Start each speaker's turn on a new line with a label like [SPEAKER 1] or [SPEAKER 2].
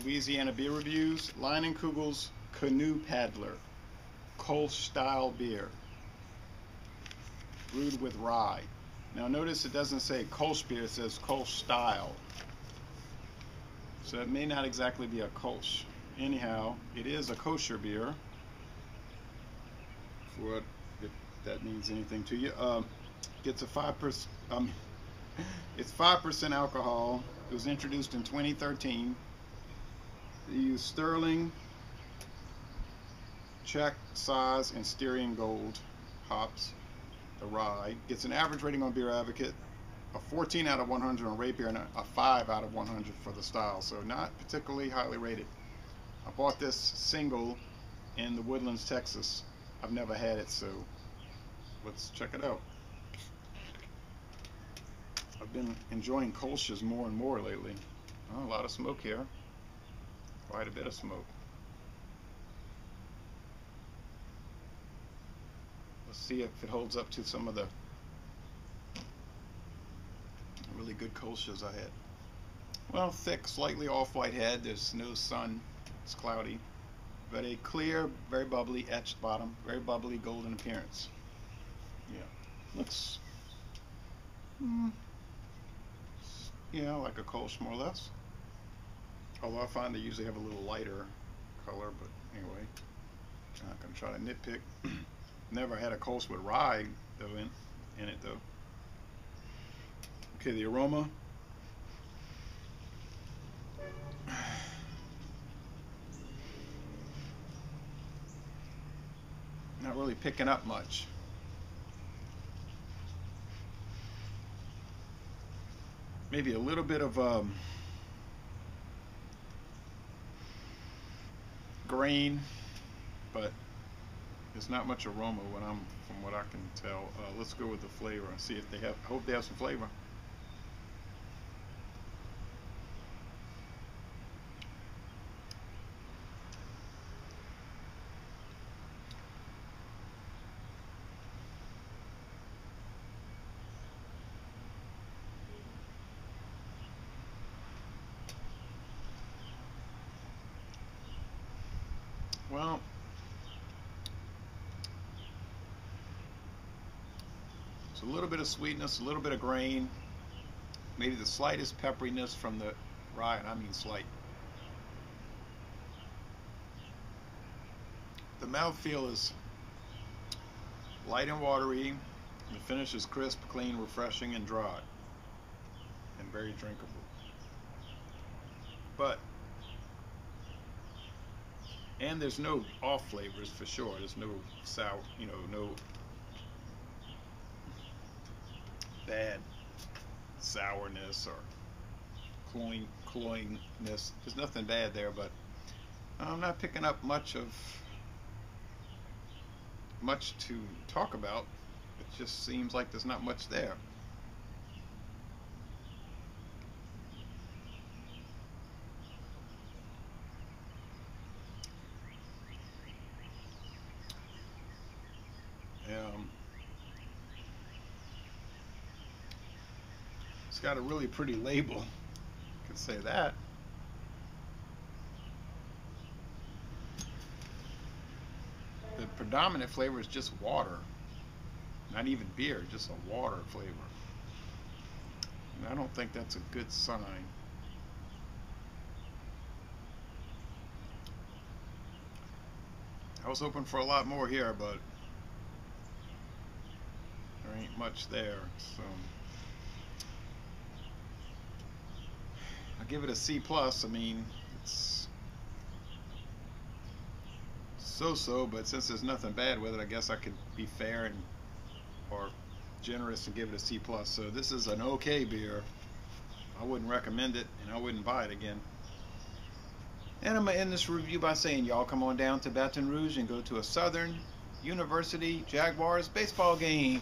[SPEAKER 1] Louisiana beer reviews. Leinenkugel's Canoe Paddler, Kolsch-style beer, brewed with rye. Now notice it doesn't say Kolsch beer, it says Kolsch-style. So it may not exactly be a Kolsch. Anyhow, it is a kosher beer, for what if that means anything to you. Gets a 5%. It's 5% alcohol. It was introduced in 2013. They use Sterling, Czech, Size, and Styrian Gold hops. The rye gets an average rating on Beer Advocate, a 14 out of 100 on Rate Beer, and a 5 out of 100 for the style. So not particularly highly rated. I bought this single in the Woodlands, Texas. I've never had it, so let's check it out. I've been enjoying Kolsch's more and more lately. Oh, a lot of smoke here. Quite a bit of smoke. Let's see if it holds up to some of the really good Kolsch's I had. Well, thick, slightly off-white head. There's no sun. It's cloudy. But a clear, very bubbly, etched bottom. Very bubbly, golden appearance. Yeah. Looks... yeah, like a Kolsch more or less. Although I find they usually have a little lighter color, but anyway, I'm not going to try to nitpick. Never had a Kolsch with rye though in it though. Okay, the aroma. Not really picking up much. Maybe a little bit of grain, but there's not much aroma from what I can tell. Let's go with the flavor and see if they have. I hope they have some flavor. Well, it's a little bit of sweetness, a little bit of grain, maybe the slightest pepperiness from the rye, and I mean slight. The mouthfeel is light and watery. The finish is crisp, clean, refreshing, and dry, and very drinkable. And there's no off flavors for sure. There's no sour, no bad sourness or cloyingness. There's nothing bad there, but I'm not picking up much to talk about. It just seems like there's not much there. It's got a really pretty label, I can say that. The predominant flavor is just water, not even beer, just a water flavor. And I don't think that's a good sign. I was hoping for a lot more here, but there ain't much there, so I'll give it a C+. I mean, it's so-so, but since there's nothing bad with it, I guess I could be fair or generous and give it a C+. So this is an okay beer. I wouldn't recommend it, and I wouldn't buy it again. And I'm going to end this review by saying, y'all come on down to Baton Rouge and go to a Southern University Jaguars baseball game.